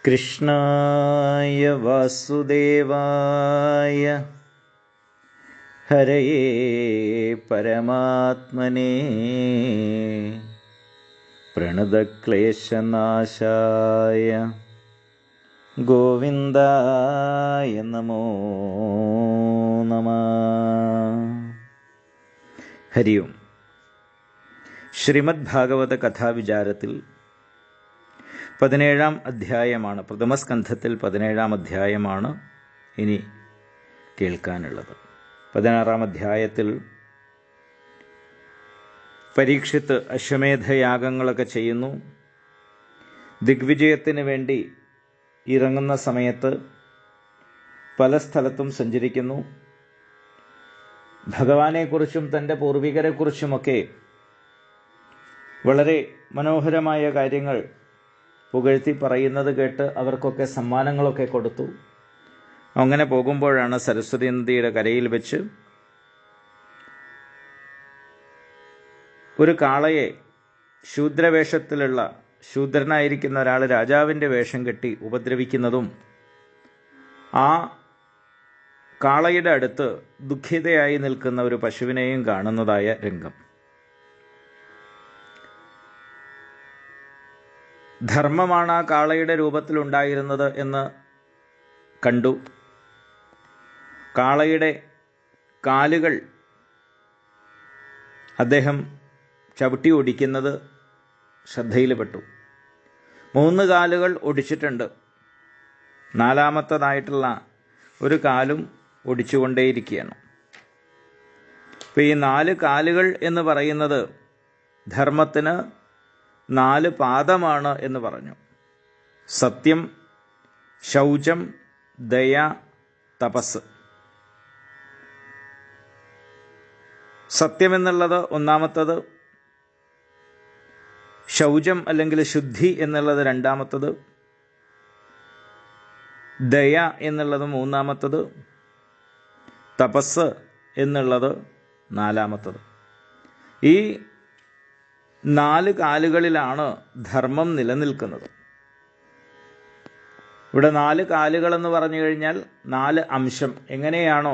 കൃഷ്ണായ വാസുദേവായ ഹരയേ പരമാത്മനേ പ്രണതക്ലേശനാശായ ഗോവിന്ദായ നമോ നമഃ. ഹരി ഓം. ശ്രീമദ് ഭാഗവത കഥാവിചാരത്തിൽ 17-ാം അധ്യായമാണ്, പ്രഥമസ്കന്ധത്തിൽ 17-ാം അധ്യായമാണ് ഇനി കേൾക്കാനുള്ളത്. 16-ാം അധ്യായത്തിൽ പരീക്ഷിത്ത് അശ്വമേധയാഗങ്ങളൊക്കെ ചെയ്യുന്നു. ദിഗ്വിജയത്തിന് വേണ്ടി ഇറങ്ങുന്ന സമയത്ത് പല സ്ഥലത്തും സഞ്ചരിക്കുന്നു. ഭഗവാനെക്കുറിച്ചും തൻ്റെ പൂർവികരെക്കുറിച്ചുമൊക്കെ വളരെ മനോഹരമായ കാര്യങ്ങൾ പുകഴ്ത്തി പറയുന്നത് കേട്ട് അവർക്കൊക്കെ സമ്മാനങ്ങളൊക്കെ കൊടുത്തു. അങ്ങനെ പോകുമ്പോഴാണ് സരസ്വതി നദിയുടെ കരയിൽ വെച്ച് ഒരു കാളയെ ശൂദ്രവേഷത്തിലുള്ള, ശൂദ്രനായിരിക്കുന്ന ഒരാൾ രാജാവിൻ്റെ വേഷം കെട്ടി ഉപദ്രവിക്കുന്നതും ആ കാളയുടെ അടുത്ത് ദുഃഖിതയായി നിൽക്കുന്ന ഒരു പശുവിനെയും കാണുന്നതായ രംഗം. ധർമ്മമാണ് ആ കാളയുടെ രൂപത്തിലുണ്ടായിരുന്നത് എന്ന് കണ്ടു. കാളയുടെ കാലുകൾ അദ്ദേഹം ചവിട്ടി ഒടിക്കുന്നത് ശ്രദ്ധയിൽപ്പെട്ടു. 3 കാലുകൾ ഒടിച്ചിട്ടുണ്ട്. 4-മത്തതായിട്ടുള്ള ഒരു കാലും ഒടിച്ചുകൊണ്ടേയിരിക്കുകയാണ്. അപ്പോൾ ഈ 4 കാലുകൾ എന്ന് പറയുന്നത് ധർമ്മത്തിന് 4 പാദമാണ് എന്ന് പറഞ്ഞു. സത്യം, ശൗചം, ദയ, തപസ്. സത്യം എന്നുള്ളത് 1-മത്തത്, ശൗചം അല്ലെങ്കിൽ ശുദ്ധി എന്നുള്ളത് 2-മത്തത്, ദയ എന്നുള്ളത് 3-മത്തത്, തപസ് എന്നുള്ളത് 4-മത്തത്. ഈ 4 കാലുകളിലാണ് ധർമ്മം നിലനിൽക്കുന്നത്. ഇവിടെ 4 കാലുകളെന്ന് പറഞ്ഞു കഴിഞ്ഞാൽ 4 അംശം. എങ്ങനെയാണോ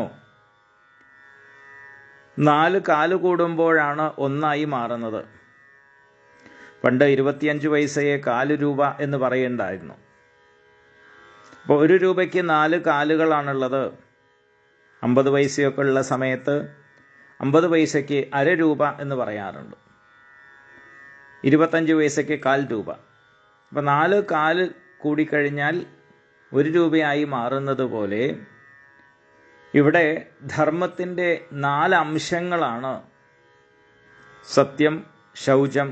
4 കാല് കൂടുമ്പോഴാണ് ഒന്നായി മാറുന്നത്. പണ്ട് 25 പൈസയെ 4 രൂപ എന്ന് പറയേണ്ടായിരുന്നു. അപ്പോൾ 1 രൂപയ്ക്ക് 4 കാലുകളാണുള്ളത്. 50 പൈസയൊക്കെ ഉള്ള സമയത്ത് 50 പൈസയ്ക്ക് അര രൂപ എന്ന് പറയാറുണ്ട്. 25 പൈസയ്ക്ക് 1/4 രൂപ. അപ്പോൾ 4 കാല് കൂടിക്കഴിഞ്ഞാൽ 1 രൂപയായി മാറുന്നത് പോലെ ഇവിടെ ധർമ്മത്തിൻ്റെ 4 അംശങ്ങളാണ് സത്യം, ശൗചം,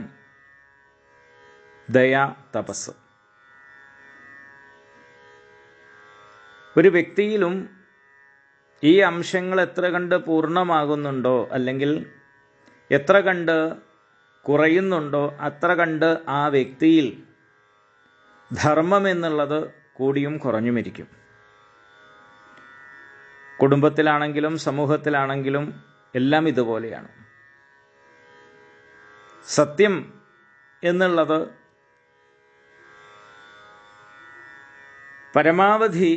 ദയ, തപസ്. ഒരു വ്യക്തിയിലും ഈ അംശങ്ങൾ എത്ര കണ്ട് പൂർണ്ണമാകുന്നുണ്ടോ, അല്ലെങ്കിൽ എത്ര കണ്ട് കുറയുന്നുണ്ടോ, അത്ര കണ്ട് ആ വ്യക്തിയിൽ ധർമ്മം എന്നുള്ളത് കൂടിയും കുറഞ്ഞുമിരിക്കും. കുടുംബത്തിലാണെങ്കിലും സമൂഹത്തിലാണെങ്കിലും എല്ലാം ഇതുപോലെയാണ്. സത്യം എന്നുള്ളത് പരമാവധി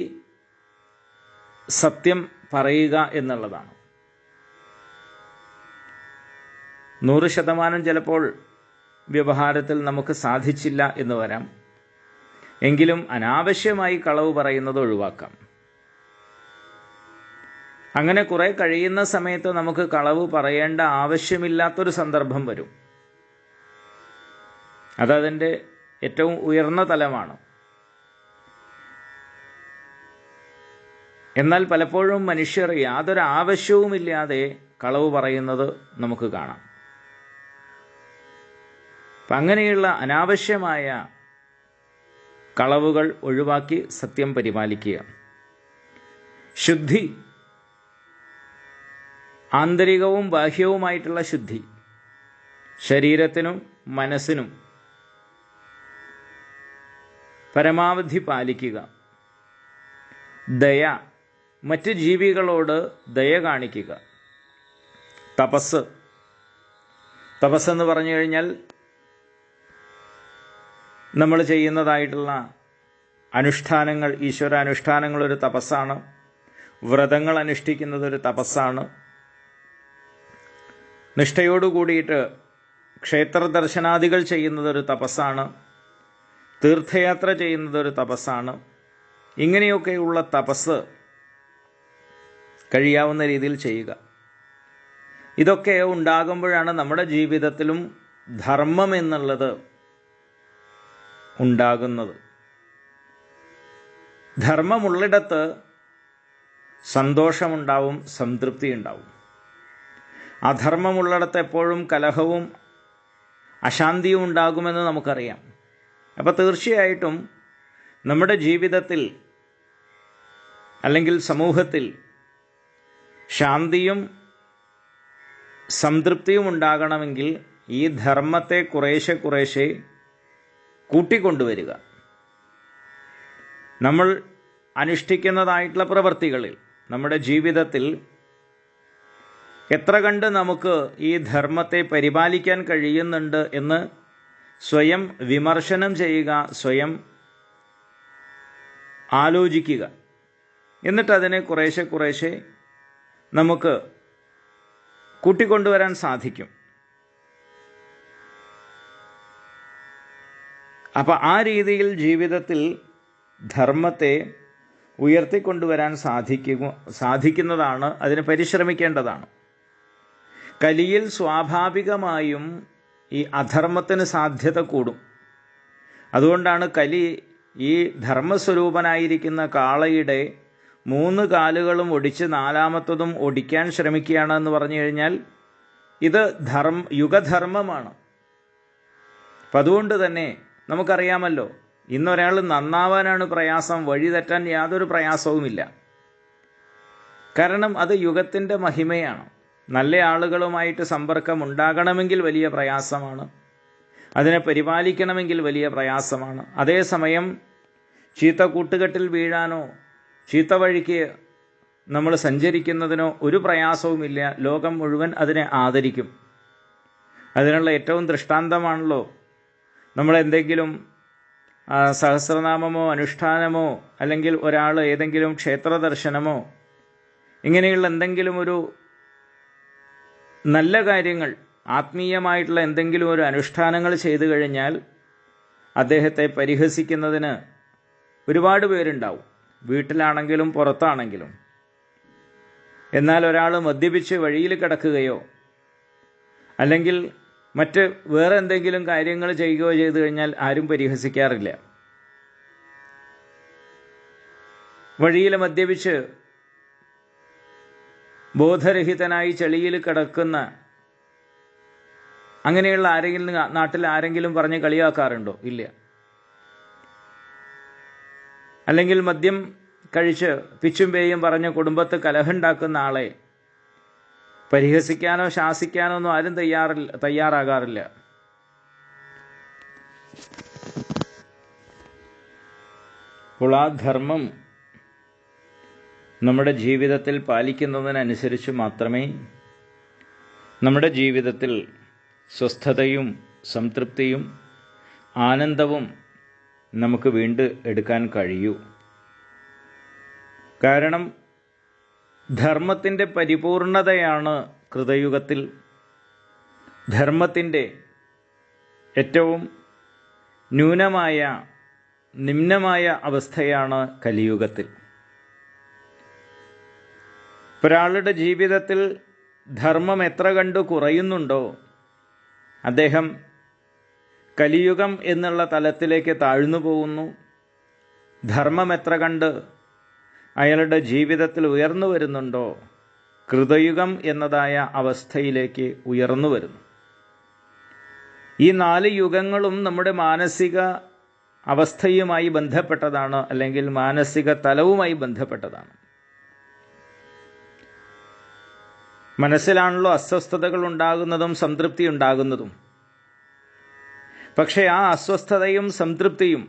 സത്യം പറയുക എന്നുള്ളതാണ്. 100% ചിലപ്പോൾ വ്യവഹാരത്തിൽ നമുക്ക് സാധിച്ചില്ല എന്ന് വരാം. എങ്കിലും അനാവശ്യമായി കളവ് പറയുന്നത് ഒഴിവാക്കാം. അങ്ങനെ കുറെ കഴിയുന്ന സമയത്ത് നമുക്ക് കളവ് പറയേണ്ട ആവശ്യമില്ലാത്തൊരു സന്ദർഭം വരും. അതതിൻ്റെ ഏറ്റവും ഉയർന്ന തലമാണ്. എന്നാൽ പലപ്പോഴും മനുഷ്യർ യാതൊരു ആവശ്യവുമില്ലാതെ കളവ് പറയുന്നത് നമുക്ക് കാണാം. അപ്പം അങ്ങനെയുള്ള അനാവശ്യമായ കളവുകൾ ഒഴിവാക്കി സത്യം പരിപാലിക്കുക. ശുദ്ധി, ആന്തരികവും ബാഹ്യവുമായിട്ടുള്ള ശുദ്ധി, ശരീരത്തിനും മനസ്സിനും പരമാവധി പാലിക്കുക. ദയ, മറ്റ് ജീവികളോട് ദയ കാണിക്കുക. തപസ്, തപസ്സെന്ന് പറഞ്ഞു കഴിഞ്ഞാൽ നമ്മൾ ചെയ്യുന്നതായിട്ടുള്ള അനുഷ്ഠാനങ്ങൾ, ഈശ്വര അനുഷ്ഠാനങ്ങൾ ഒരു തപസ്സാണ്. വ്രതങ്ങൾ അനുഷ്ഠിക്കുന്നത് ഒരു തപസ്സാണ്. നിഷ്ഠയോടുകൂടിയിട്ട് ക്ഷേത്ര ദർശനാദികൾ ചെയ്യുന്നതൊരു തപസ്സാണ്. തീർത്ഥയാത്ര ചെയ്യുന്നതൊരു തപസ്സാണ്. ഇങ്ങനെയൊക്കെയുള്ള തപസ് കഴിയാവുന്ന രീതിയിൽ ചെയ്യുക. ഇതൊക്കെ ഉണ്ടാകുമ്പോഴാണ് നമ്മുടെ ജീവിതത്തിലും ധർമ്മം എന്നുള്ളത് ഉണ്ടാകുന്നത്. ധർമ്മമുള്ളിടത്ത് സന്തോഷമുണ്ടാവും, സംതൃപ്തി ഉണ്ടാവും. അധർമ്മമുള്ളിടത്ത് എപ്പോഴും കലഹവും അശാന്തിയും ഉണ്ടാകുമെന്ന് നമുക്കറിയാം. അപ്പോൾ തീർച്ചയായിട്ടും നമ്മുടെ ജീവിതത്തിൽ അല്ലെങ്കിൽ സമൂഹത്തിൽ ശാന്തിയും സംതൃപ്തിയും ഉണ്ടാകണമെങ്കിൽ ഈ ധർമ്മത്തെ കുറേശ്ശെ കുറേശ്ശെ കൂട്ടിക്കൊണ്ടുവരിക. നമ്മൾ അനുഷ്ഠിക്കുന്നതായിട്ടുള്ള പ്രവൃത്തികളിൽ, നമ്മുടെ ജീവിതത്തിൽ എത്ര കണ്ട് നമുക്ക് ഈ ധർമ്മത്തെ പരിപാലിക്കാൻ കഴിയുന്നുണ്ട് എന്ന് സ്വയം വിമർശനം ചെയ്യുക, സ്വയം ആലോചിക്കുക. എന്നിട്ട് അതിനെ കുറേശ്ശെ കുറേശ്ശെ നമുക്ക് കൂട്ടിക്കൊണ്ടുവരാൻ സാധിക്കും. അപ്പം ആ രീതിയിൽ ജീവിതത്തിൽ ധർമ്മത്തെ ഉയർത്തിക്കൊണ്ടുവരാൻ സാധിക്കുന്നതാണ്. അതിന് പരിശ്രമിക്കേണ്ടതാണ്. കലിയിൽ സ്വാഭാവികമായും ഈ അധർമ്മത്തിന് സാധ്യത കൂടും. അതുകൊണ്ടാണ് കലി ഈ ധർമ്മസ്വരൂപനായിരിക്കുന്ന കാളയുടെ 3 കാലുകളും ഒടിച്ച് 4ാമത്തതും ഒടിക്കാൻ ശ്രമിക്കുകയാണ് എന്ന് പറഞ്ഞു കഴിഞ്ഞാൽ ഇത് യുഗധർമ്മമാണ്. അപ്പം അതുകൊണ്ട് തന്നെ നമുക്കറിയാമല്ലോ, ഇന്നൊരാൾ നന്നാവാനാണ് പ്രയാസം, വഴി തെറ്റാൻ യാതൊരു പ്രയാസവുമില്ല. കാരണം അത് യുഗത്തിൻ്റെ മഹിമയാണ്. നല്ല ആളുകളുമായിട്ട് സമ്പർക്കം ഉണ്ടാകണമെങ്കിൽ വലിയ പ്രയാസമാണ്, അതിനെ പരിപാലിക്കണമെങ്കിൽ വലിയ പ്രയാസമാണ്. അതേസമയം ചീത്ത കൂട്ടുകെട്ടിൽ വീഴാനോ ചീത്ത വഴിക്ക് നമ്മൾ സഞ്ചരിക്കുന്നതിനോ ഒരു പ്രയാസവുമില്ല. ലോകം മുഴുവൻ അതിനെ ആദരിക്കും. അതിനുള്ള ഏറ്റവും ദൃഷ്ടാന്തമാണല്ലോ നമ്മളെന്തെങ്കിലും സഹസ്രനാമമോ അനുഷ്ഠാനമോ അല്ലെങ്കിൽ ഒരാൾ ഏതെങ്കിലും ക്ഷേത്ര ദർശനമോ ഇങ്ങനെയുള്ള എന്തെങ്കിലും ഒരു നല്ല കാര്യങ്ങൾ, ആത്മീയമായിട്ടുള്ള എന്തെങ്കിലും ഒരു അനുഷ്ഠാനങ്ങൾ ചെയ്തു കഴിഞ്ഞാൽ അദ്ദേഹത്തെ പരിഹസിക്കുന്നതിന് ഒരുപാട് പേരുണ്ടാവും, വീട്ടിലാണെങ്കിലും പുറത്താണെങ്കിലും. എന്നാൽ ഒരാൾ മദ്യപിച്ച് വഴിയിൽ കിടക്കുകയോ അല്ലെങ്കിൽ മറ്റ് വേറെ എന്തെങ്കിലും കാര്യങ്ങൾ ചെയ്യുകയോ ചെയ്തു കഴിഞ്ഞാൽ ആരും പരിഹസിക്കാറില്ല. വഴിയിൽ മദ്യപിച്ച് ബോധരഹിതനായി ചെളിയിൽ കിടക്കുന്ന അങ്ങനെയുള്ള ആരെങ്കിലും നാട്ടിൽ ആരെങ്കിലും പറഞ്ഞ് കളിയാക്കാറുണ്ടോ? ഇല്ല. അല്ലെങ്കിൽ മദ്യം കഴിച്ച് പിച്ചും പേയും പറഞ്ഞ് കുടുംബത്ത് കലഹമുണ്ടാക്കുന്ന ആളെ പരിഹസിക്കാനോ ശാസിക്കാനോ ഒന്നും ആരും തയ്യാറാകാറില്ല. അപ്പോൾ ആ ധർമ്മം നമ്മുടെ ജീവിതത്തിൽ പാലിക്കുന്നതിനനുസരിച്ച് മാത്രമേ നമ്മുടെ ജീവിതത്തിൽ സ്വസ്ഥതയും സംതൃപ്തിയും ആനന്ദവും നമുക്ക് എടുക്കാൻ കഴിയൂ. കാരണം ധർമ്മത്തിൻ്റെ പരിപൂർണതയാണ് കൃതയുഗത്തിൽ. ധർമ്മത്തിൻ്റെ ഏറ്റവും നിമ്നമായ അവസ്ഥയാണ് കലിയുഗത്തിൽ. ഒരാളുടെ ജീവിതത്തിൽ ധർമ്മം എത്ര കണ്ട് കുറയുന്നുണ്ടോ അദ്ദേഹം കലിയുഗം എന്നുള്ള തലത്തിലേക്ക് താഴ്ന്നു പോകുന്നു. ധർമ്മം എത്ര കണ്ട് അയാളുടെ ജീവിതത്തിൽ ഉയർന്നു വരുന്നുണ്ടോ കൃതയുഗം എന്നതായ അവസ്ഥയിലേക്ക് ഉയർന്നു വരുന്നു. ഈ 4 യുഗങ്ങളും നമ്മുടെ മാനസിക അവസ്ഥയുമായി ബന്ധപ്പെട്ടതാണ്, അല്ലെങ്കിൽ മാനസിക തലവുമായി ബന്ധപ്പെട്ടതാണ്. മനസ്സിലാണല്ലോ അസ്വസ്ഥതകൾ ഉണ്ടാകുന്നതും സംതൃപ്തി ഉണ്ടാകുന്നതും. പക്ഷേ ആ അസ്വസ്ഥതയും സംതൃപ്തിയും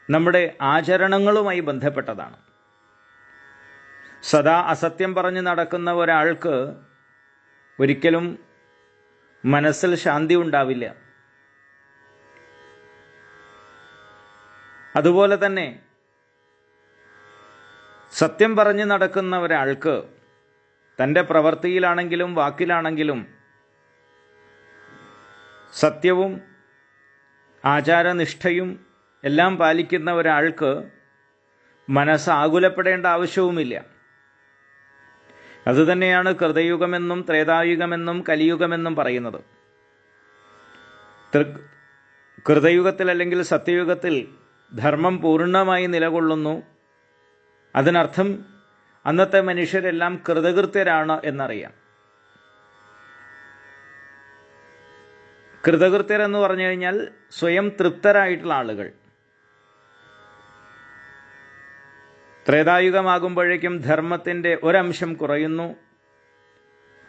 നമ്മുടെ ആചരണങ്ങളുമായി ബന്ധപ്പെട്ടതാണ്. സദാ അസത്യം പറഞ്ഞ് നടക്കുന്ന ഒരാൾക്ക് ഒരിക്കലും മനസ്സിൽ ശാന്തി ഉണ്ടാവില്ല. അതുപോലെ തന്നെ സത്യം പറഞ്ഞ് നടക്കുന്ന ഒരാൾക്ക് തൻ്റെ പ്രവൃത്തിയിലാണെങ്കിലും വാക്കിലാണെങ്കിലും സത്യവും ആചാരനിഷ്ഠയും എല്ലാം പാലിക്കുന്ന ഒരാൾക്ക് മനസ്സ് ആകുലപ്പെടേണ്ട ആവശ്യവുമില്ല. അതുതന്നെയാണ് കൃതയുഗമെന്നും ത്രേതായുഗമെന്നും കലിയുഗമെന്നും പറയുന്നത്. കൃതയുഗത്തിൽ അല്ലെങ്കിൽ സത്യയുഗത്തിൽ ധർമ്മം പൂർണ്ണമായി നിലകൊള്ളുന്നു. അതിനർത്ഥം അന്നത്തെ മനുഷ്യരെല്ലാം കൃതകൃത്യരാണ് എന്നറിയാം. കൃതകൃത്യരെന്ന് പറഞ്ഞു കഴിഞ്ഞാൽ സ്വയം തൃപ്തരായിട്ടുള്ള ആളുകൾ. ത്രേതായുഗമാകുമ്പോഴേക്കും ധർമ്മത്തിൻ്റെ ഒരംശം കുറയുന്നു.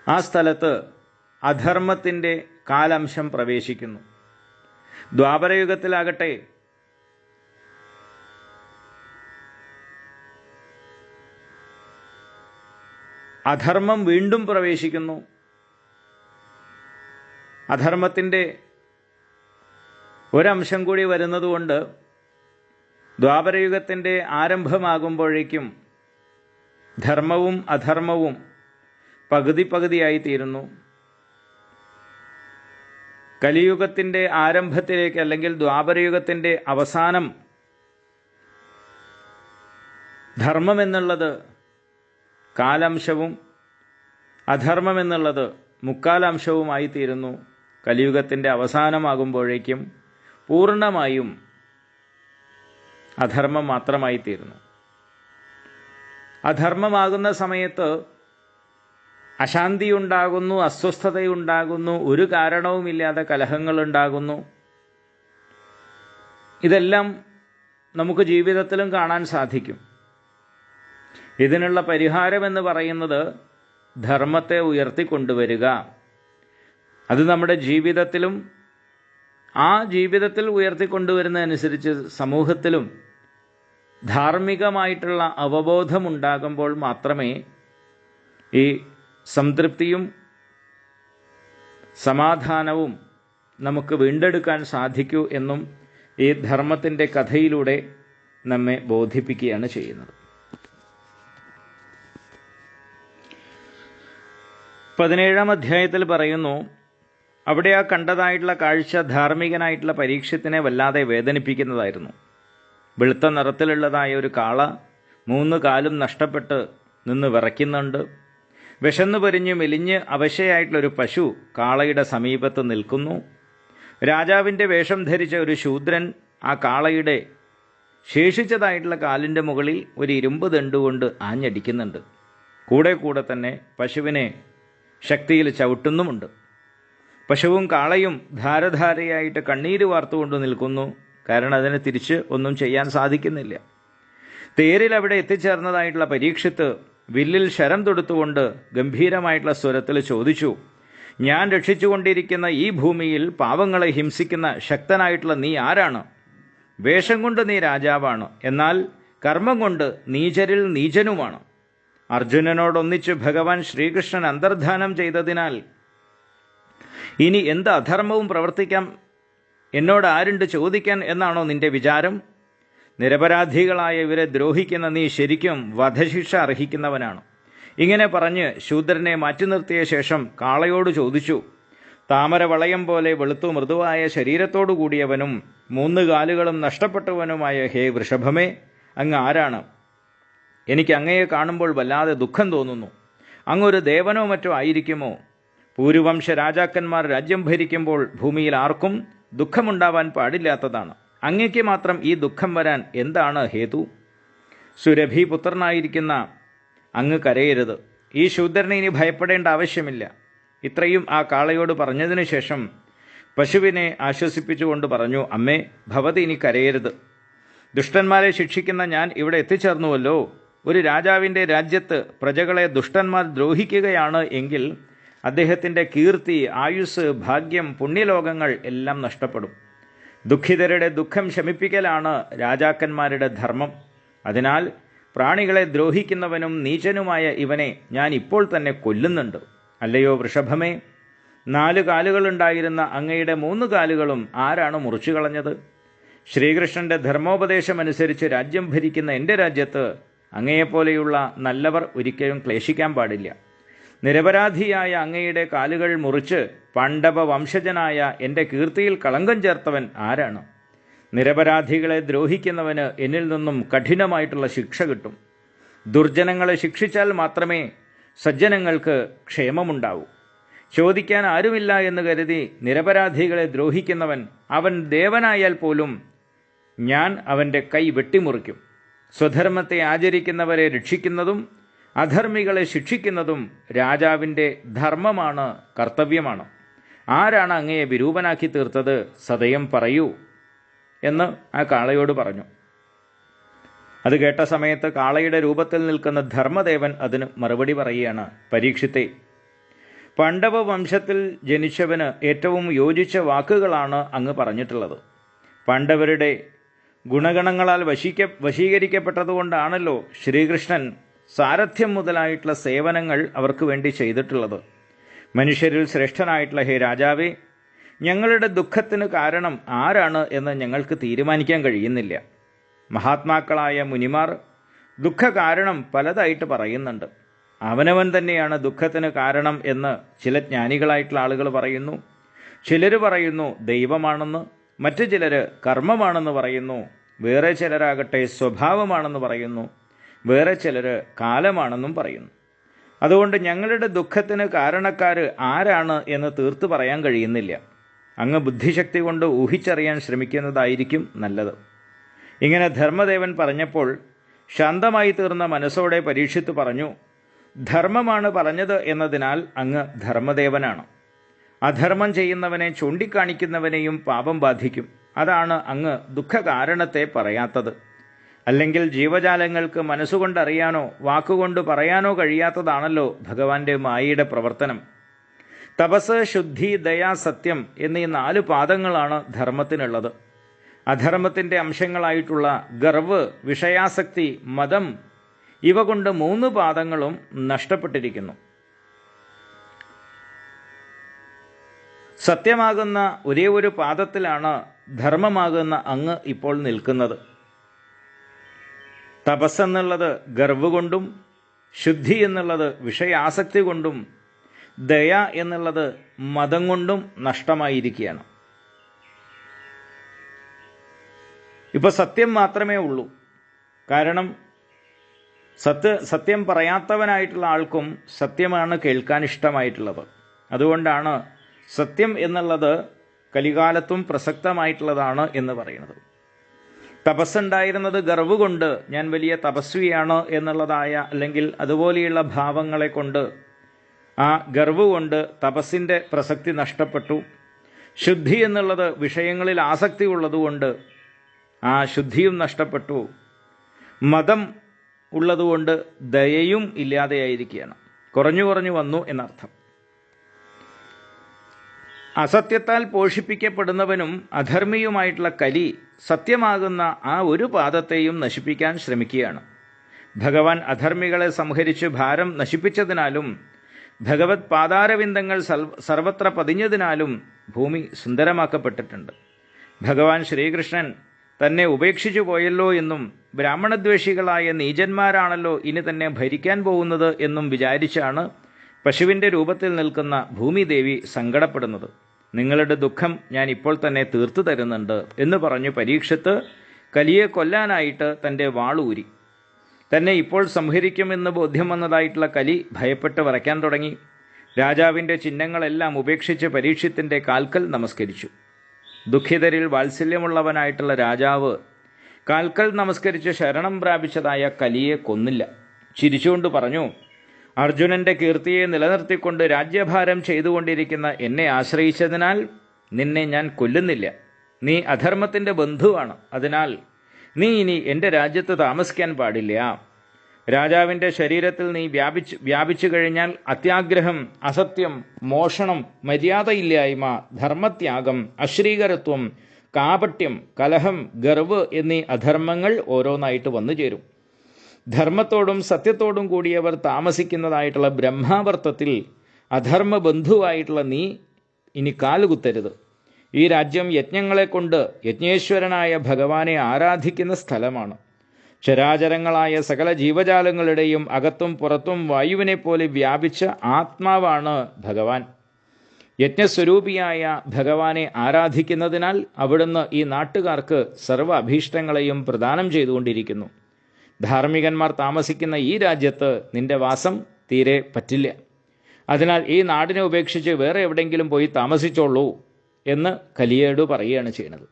ആ സ്ഥലത്ത് അധർമ്മത്തിൻ്റെ കാലംശം പ്രവേശിക്കുന്നു. ദ്വാപരയുഗത്തിലാകട്ടെ അധർമ്മം വീണ്ടും പ്രവേശിക്കുന്നു. അധർമ്മത്തിൻ്റെ ഒരംശം കൂടി വരുന്നതുകൊണ്ട് ദ്വാപരയുഗത്തിൻ്റെ ആരംഭമാകുമ്പോഴേക്കും ധർമ്മവും അധർമ്മവും പകുതി പകുതിയായിത്തീരുന്നു. കലിയുഗത്തിൻ്റെ ആരംഭത്തിലേക്ക് അല്ലെങ്കിൽ ദ്വാപരയുഗത്തിൻ്റെ അവസാനം ധർമ്മം എന്നുള്ളത് കാലംശവും അധർമ്മം എന്നുള്ളത് മുക്കാലംശവുമായിത്തീരുന്നു. കലിയുഗത്തിൻ്റെ അവസാനമാകുമ്പോഴേക്കും പൂർണ്ണമായും അധർമ്മം മാത്രമായിത്തീരുന്നു. അധർമ്മമാകുന്ന സമയത്ത് അശാന്തിയുണ്ടാകുന്നു, അസ്വസ്ഥതയുണ്ടാകുന്നു, ഒരു കാരണവുമില്ലാതെ കലഹങ്ങളുണ്ടാകുന്നു. ഇതെല്ലാം നമുക്ക് ജീവിതത്തിലും കാണാൻ സാധിക്കും. ഇതിനുള്ള പരിഹാരമെന്ന് പറയുന്നത് ധർമ്മത്തെ ഉയർത്തിക്കൊണ്ടുവരിക. അത് നമ്മുടെ ജീവിതത്തിലും ആ ജീവിതത്തിൽ ഉയർത്തിക്കൊണ്ടുവരുന്നതനുസരിച്ച് സമൂഹത്തിലും ധാർമ്മികമായിട്ടുള്ള അവബോധമുണ്ടാകുമ്പോൾ മാത്രമേ ഈ സംതൃപ്തിയും സമാധാനവും നമുക്ക് വീണ്ടെടുക്കാൻ സാധിക്കൂ എന്നും ഈ ധർമ്മത്തിൻ്റെ കഥയിലൂടെ നമ്മെ ബോധിപ്പിക്കുകയാണ് ചെയ്യുന്നത്. 17-ാം അധ്യായത്തിൽ പറയുന്നു, അവിടെ ആ കണ്ടതായിട്ടുള്ള കാഴ്ച ധാർമ്മികനായിട്ടുള്ള പരീക്ഷത്തിനെ വല്ലാതെ വേദനിപ്പിക്കുന്നതായിരുന്നു. വെളുത്ത നിറത്തിലുള്ളതായ ഒരു കാള 3 കാലും നഷ്ടപ്പെട്ട് നിന്ന് വിറയ്ക്കുന്നുണ്ട്. വിശന്നു പരിഞ്ഞ് മെലിഞ്ഞ് അവശയായിട്ടുള്ളൊരു പശു കാളയുടെ സമീപത്ത് നിൽക്കുന്നു. രാജാവിൻ്റെ വേഷം ധരിച്ച ഒരു ശൂദ്രൻ ആ കാളയുടെ ശേഷിച്ചതായിട്ടുള്ള കാലിൻ്റെ മുകളിൽ ഒരു ഇരുമ്പ് ദണ്ടുകൊണ്ട് ആഞ്ഞടിക്കുന്നുണ്ട്. കൂടെ തന്നെ പശുവിനെ ശക്തിയിൽ ചവിട്ടുന്നുമുണ്ട്. പശുവും കാളയും ധാരധാരയായിട്ട് കണ്ണീര് വാർത്തുകൊണ്ട് നിൽക്കുന്നു. കാരണം അതിനെ തിരിച്ച് ഒന്നും ചെയ്യാൻ സാധിക്കുന്നില്ല. തേരിൽ അവിടെ എത്തിച്ചേർന്നതായിട്ടുള്ള പരീക്ഷിത്ത് വില്ലിൽ ശരം തൊടുത്തുകൊണ്ട് ഗംഭീരമായിട്ടുള്ള സ്വരത്തിൽ ചോദിച്ചു, ഞാൻ രക്ഷിച്ചുകൊണ്ടിരിക്കുന്ന ഈ ഭൂമിയിൽ പാവങ്ങളെ ഹിംസിക്കുന്ന ശക്തനായിട്ടുള്ള നീ ആരാണ്? വേഷം കൊണ്ട് നീ രാജാവാണ്, എന്നാൽ കർമ്മം കൊണ്ട് നീചരിൽ നീചനുമാണ്. അർജുനനോടൊന്നിച്ച് ഭഗവാൻ ശ്രീകൃഷ്ണൻ അന്തർധാനം ചെയ്തതിനാൽ ഇനി എന്ത് അധർമ്മവും പ്രവർത്തിക്കാം, എന്നോട് ആരുണ്ട് ചോദിക്കാൻ എന്നാണോ നിന്റെ വിചാരം? നിരപരാധികളായ ഇവരെ ദ്രോഹിക്കുന്ന നീ ശരിക്കും വധശിക്ഷ അർഹിക്കുന്നവനാണ്. ഇങ്ങനെ പറഞ്ഞ് ശൂദ്രനെ മാറ്റി നിർത്തിയ ശേഷം കാളയോട് ചോദിച്ചു, താമര വളയം പോലെ വെളുത്തു മൃദുവായ ശരീരത്തോടു കൂടിയവനും 3 കാലുകളും നഷ്ടപ്പെട്ടവനുമായ ഹേ വൃഷഭമേ, അങ്ങ് ആരാണ്? എനിക്ക് അങ്ങയെ കാണുമ്പോൾ വല്ലാതെ ദുഃഖം തോന്നുന്നു. അങ്ങൊരു ദേവനോ മറ്റോ ആയിരിക്കുമോ? പൂർവംശ രാജാക്കന്മാർ രാജ്യം ഭരിക്കുമ്പോൾ ഭൂമിയിൽ ആർക്കും ദുഃഖമുണ്ടാവാൻ പാടില്ലാത്തതാണ്. അങ്ങയ്ക്ക് മാത്രം ഈ ദുഃഖം വരാൻ എന്താണ് ഹേതു? സുരഭിപുത്രനായിരിക്കുന്ന അങ്ങ് കരയരുത്. ഈ ശൂദ്രനെ ഇനി ഭയപ്പെടേണ്ട ആവശ്യമില്ല. ഇത്രയും ആ കാളയോട് പറഞ്ഞതിനു ശേഷം പശുവിനെ ആശ്വസിപ്പിച്ചുകൊണ്ട് പറഞ്ഞു, അമ്മേ, ഭവതി ഇനി കരയരുത്. ദുഷ്ടന്മാരെ ശിക്ഷിക്കുന്ന ഞാൻ ഇവിടെ എത്തിച്ചേർന്നുവല്ലോ. ഒരു രാജാവിൻ്റെ രാജ്യത്ത് പ്രജകളെ ദുഷ്ടന്മാർ ദ്രോഹിക്കുകയാണ് എങ്കിൽ അദ്ദേഹത്തിൻ്റെ കീർത്തി, ആയുസ്, ഭാഗ്യം, പുണ്യലോകങ്ങൾ എല്ലാം നഷ്ടപ്പെടും. ദുഃഖിതരുടെ ദുഃഖം ശമിപ്പിക്കലാണ് രാജാക്കന്മാരുടെ ധർമ്മം. അതിനാൽ പ്രാണികളെ ദ്രോഹിക്കുന്നവനും നീചനുമായ ഇവനെ ഞാൻ ഇപ്പോൾ തന്നെ കൊല്ലുന്നുണ്ട്. അല്ലയോ വൃഷഭമേ, 4 കാലുകളുണ്ടായിരുന്ന അങ്ങയുടെ 3 കാലുകളും ആരാണ് മുറിച്ചു കളഞ്ഞത്? ശ്രീകൃഷ്ണൻ്റെ ധർമ്മോപദേശമനുസരിച്ച് രാജ്യം ഭരിക്കുന്ന എൻ്റെ രാജ്യത്ത് അങ്ങയെപ്പോലെയുള്ള നല്ലവർ ഒരിക്കലും ക്ലേശിക്കാൻ പാടില്ല. നിരപരാധിയായ അങ്ങയുടെ കാലുകൾ മുറിച്ച് പാണ്ഡവ വംശജനായ എൻ്റെ കീർത്തിയിൽ കളങ്കം ചേർത്തവൻ ആരാണ്? നിരപരാധികളെ ദ്രോഹിക്കുന്നവന് എന്നിൽ നിന്നും കഠിനമായിട്ടുള്ള ശിക്ഷ കിട്ടും. ദുർജനങ്ങളെ ശിക്ഷിച്ചാൽ മാത്രമേ സജ്ജനങ്ങൾക്ക് ക്ഷേമമുണ്ടാവൂ. ചോദിക്കാൻ ആരുമില്ല എന്ന് കരുതി നിരപരാധികളെ ദ്രോഹിക്കുന്നവൻ, അവൻ ദേവനായാൽ പോലും ഞാൻ അവൻ്റെ കൈ വെട്ടിമുറിക്കും. സ്വധർമ്മത്തെ ആചരിക്കുന്നവരെ രക്ഷിക്കുന്നതും അധർമ്മികളെ ശിക്ഷിക്കുന്നതും രാജാവിൻ്റെ ധർമ്മമാണ്, കർത്തവ്യമാണ്. ആരാണ് അങ്ങയെ വിരൂപനാക്കി തീർത്തത്? സദയം പറയൂ എന്ന് ആ കാളയോട് പറഞ്ഞു. അത് കേട്ട സമയത്ത് കാളയുടെ രൂപത്തിൽ നിൽക്കുന്ന ധർമ്മദേവൻ അതിന് മറുപടി പറയുകയാണ്, പരീക്ഷിത്തെ, പാണ്ഡവ വംശത്തിൽ ജനിച്ചവന് ഏറ്റവും യോജിച്ച വാക്കുകളാണ് അങ്ങ് പറഞ്ഞിട്ടുള്ളത്. പാണ്ഡവരുടെ ഗുണഗണങ്ങളാൽ വശീകരിക്കപ്പെട്ടതുകൊണ്ടാണല്ലോ ശ്രീകൃഷ്ണൻ സാരഥ്യം മുതലായിട്ടുള്ള സേവനങ്ങൾ അവർക്ക് വേണ്ടി ചെയ്തിട്ടുള്ളത്. മനുഷ്യരിൽ ശ്രേഷ്ഠനായിട്ടുള്ള ഹേ രാജാവേ, ഞങ്ങളുടെ ദുഃഖത്തിന് കാരണം ആരാണ് എന്ന് ഞങ്ങൾക്ക് തീരുമാനിക്കാൻ കഴിയുന്നില്ല. മഹാത്മാക്കളായ മുനിമാർ ദുഃഖ കാരണം പലതായിട്ട് പറയുന്നുണ്ട്. അവനവൻ തന്നെയാണ് ദുഃഖത്തിന് കാരണം എന്ന് ചില ജ്ഞാനികളായിട്ടുള്ള ആളുകൾ പറയുന്നു. ചിലർ പറയുന്നു ദൈവമാണെന്ന്, മറ്റു ചിലർ കർമ്മമാണെന്ന് പറയുന്നു, വേറെ ചിലരാകട്ടെ സ്വഭാവമാണെന്ന് പറയുന്നു, വേറെ ചിലർ കാലമാണെന്നും പറയുന്നു. അതുകൊണ്ട് ഞങ്ങളുടെ ദുഃഖത്തിന് കാരണക്കാർ ആരാണ് എന്ന് തീർത്ത് പറയാൻ കഴിയുന്നില്ല. അങ്ങ് ബുദ്ധിശക്തി കൊണ്ട് ഊഹിച്ചറിയാൻ ശ്രമിക്കുന്നതായിരിക്കും നല്ലത്. ഇങ്ങനെ ധർമ്മദേവൻ പറഞ്ഞപ്പോൾ ശാന്തമായി തീർന്ന മനസ്സോടെ പരീക്ഷിത്ത് പറഞ്ഞു, ധർമ്മമാണ് പറഞ്ഞത് എന്നതിനാൽ അങ്ങ് ധർമ്മദേവനാണ്. അധർമ്മം ചെയ്യുന്നവനെ ചൂണ്ടിക്കാണിക്കുന്നവനെയും പാപം ബാധിക്കും. അതാണ് അങ്ങ് ദുഃഖ കാരണത്തെ പറയാത്തത്. അല്ലെങ്കിൽ ജീവജാലങ്ങൾക്ക് മനസ്സുകൊണ്ടറിയാനോ വാക്കുകൊണ്ട് പറയാനോ കഴിയാത്തതാണല്ലോ ഭഗവാന്റെ മായയുടെ പ്രവർത്തനം. തപസ്, ശുദ്ധി, ദയ, സത്യം എന്നീ 4 പാദങ്ങളാണ് ധർമ്മത്തിനുള്ളത്. അധർമ്മത്തിൻ്റെ അംശങ്ങളായിട്ടുള്ള ഗർവ്, വിഷയാസക്തി, മതം ഇവ കൊണ്ട് 3 പാദങ്ങളും നഷ്ടപ്പെട്ടിരിക്കുന്നു. സത്യമാകുന്ന ഒരേ ഒരു പാദത്തിലാണ് ധർമ്മമാകുന്ന അങ്ങ് ഇപ്പോൾ നിൽക്കുന്നത്. തപസ്സെന്നുള്ളത് ഗർവ് കൊണ്ടും, ശുദ്ധി എന്നുള്ളത് വിഷയാസക്തി കൊണ്ടും, ദയ എന്നുള്ളത് മതം കൊണ്ടും നഷ്ടമായിരിക്കുകയാണ്. ഇപ്പോൾ സത്യം മാത്രമേ ഉള്ളൂ. കാരണം സത്യം പറയാത്തവനായിട്ടുള്ള ആൾക്കും സത്യമാണ് കേൾക്കാൻ ഇഷ്ടമായിട്ടുള്ളത്. അതുകൊണ്ടാണ് സത്യം എന്നുള്ളത് കലികാലത്തും പ്രസക്തമായിട്ടുള്ളതാണ് എന്ന് പറയുന്നത്. തപസ്സുണ്ടായിരുന്നത് ഗർവ് കൊണ്ട്, ഞാൻ വലിയ തപസ്വിയാണ് എന്നുള്ളതായ അല്ലെങ്കിൽ അതുപോലെയുള്ള ഭാവങ്ങളെ കൊണ്ട്, ആ ഗർവ് കൊണ്ട് തപസ്സിൻ്റെ പ്രസക്തി നഷ്ടപ്പെട്ടു. ശുദ്ധി എന്നുള്ളത് വിഷയങ്ങളിൽ ആസക്തി ഉള്ളതുകൊണ്ട് ആ ശുദ്ധിയും നഷ്ടപ്പെട്ടു. മതം ഉള്ളതുകൊണ്ട് ദയയും ഇല്ലാതെയായിരിക്കുകയാണ്. കുറഞ്ഞു കുറഞ്ഞു വന്നു എന്നർത്ഥം. അസത്യത്താൽ പോഷിപ്പിക്കപ്പെടുന്നവനും അധർമ്മിയുമായിട്ടുള്ള കലി സത്യമാകുന്ന ആ ഒരു പാദത്തെയും നശിപ്പിക്കാൻ ശ്രമിക്കുകയാണ്. ഭഗവാൻ അധർമ്മികളെ സംഹരിച്ച് ഭാരം നശിപ്പിച്ചതിനാലും ഭഗവത് പാതാരവിന്ദങ്ങൾ സർവത്ര പതിഞ്ഞതിനാലും ഭൂമി സുന്ദരമാക്കപ്പെട്ടിട്ടുണ്ട്. ഭഗവാൻ ശ്രീകൃഷ്ണൻ തന്നെ ഉപേക്ഷിച്ചു പോയല്ലോ എന്നും ബ്രാഹ്മണദ്വേഷികളായ നീചന്മാരാണല്ലോ ഇനി തന്നെ ഭരിക്കാൻ പോകുന്നത് എന്നും വിചാരിച്ചാണ് പശുവിൻ്റെ രൂപത്തിൽ നിൽക്കുന്ന ഭൂമിദേവി സങ്കടപ്പെടുന്നത്. നിങ്ങളുടെ ദുഃഖം ഞാൻ ഇപ്പോൾ തന്നെ തീർത്തു തരുന്നുണ്ട് എന്ന് പറഞ്ഞു പരീക്ഷത്ത് കലിയെ കൊല്ലാനായിട്ട് തൻ്റെ വാളൂരി. തന്നെ ഇപ്പോൾ സംഹരിക്കുമെന്ന് ബോധ്യം വന്നതായിട്ടുള്ള കലി ഭയപ്പെട്ട് വിറയ്ക്കാൻ തുടങ്ങി. രാജാവിൻ്റെ ചിഹ്നങ്ങളെല്ലാം ഉപേക്ഷിച്ച് പരീക്ഷത്തിൻ്റെ കാൽക്കൽ നമസ്കരിച്ചു. ദുഃഖിതരിൽ വാത്സല്യമുള്ളവനായിട്ടുള്ള രാജാവ് കാൽക്കൽ നമസ്കരിച്ച് ശരണം പ്രാപിച്ചതായ കലിയെ കൊന്നില്ല. ചിരിച്ചുകൊണ്ട് പറഞ്ഞു, അർജുനൻ്റെ കീർത്തിയെ നിലനിർത്തിക്കൊണ്ട് രാജ്യഭാരം ചെയ്തുകൊണ്ടിരിക്കുന്ന എന്നെ ആശ്രയിച്ചതിനാൽ നിന്നെ ഞാൻ കൊല്ലുന്നില്ല. നീ അധർമ്മത്തിൻ്റെ ബന്ധുവാണ്. അതിനാൽ നീ ഇനി എൻ്റെ രാജ്യത്ത് താമസിക്കാൻ പാടില്ല. രാജാവിൻ്റെ ശരീരത്തിൽ നീ വ്യാപിച്ചു കഴിഞ്ഞാൽ അത്യാഗ്രഹം, അസത്യം, മോഷണം, മര്യാദയില്ലായ്മ, ധർമ്മത്യാഗം, അശ്രീകരത്വം, കാപട്യം, കലഹം, ഗർവ് എന്നീ അധർമ്മങ്ങൾ ഓരോന്നായിട്ട് വന്നു ചേരും. ധർമ്മത്തോടും സത്യത്തോടും കൂടിയവർ താമസിക്കുന്നതായിട്ടുള്ള ബ്രഹ്മാവർത്തത്തിൽ അധർമ്മ ബന്ധുവായിട്ടുള്ള നീ ഇനി കാലുകുത്തരുത്. ഈ രാജ്യം യജ്ഞങ്ങളെ കൊണ്ട് യജ്ഞേശ്വരനായ ഭഗവാനെ ആരാധിക്കുന്ന സ്ഥലമാണ്. ചരാചരങ്ങളായ സകല ജീവജാലങ്ങളുടെയും അകത്തും പുറത്തും വായുവിനെ പോലെ വ്യാപിച്ച ആത്മാവാണ് ഭഗവാൻ. യജ്ഞസ്വരൂപിയായ ഭഗവാനെ ആരാധിക്കുന്നതിനാൽ അവിടുന്ന് ഈ നാട്ടുകാർക്ക് സർവ്വ അഭീഷ്ടങ്ങളെയും പ്രദാനം ചെയ്തുകൊണ്ടിരിക്കുന്നു. ധാർമ്മികന്മാർ താമസിക്കുന്ന ഈ രാജ്യത്ത് നിന്റെ വാസം തീരെ പറ്റില്ല. അതിനാൽ ഈ നാടിനെ ഉപേക്ഷിച്ച് വേറെ എവിടെയെങ്കിലും പോയി താമസിച്ചോളൂ എന്ന് കലിയോട് പറയുകയാണ് ചെയ്യുന്നത്.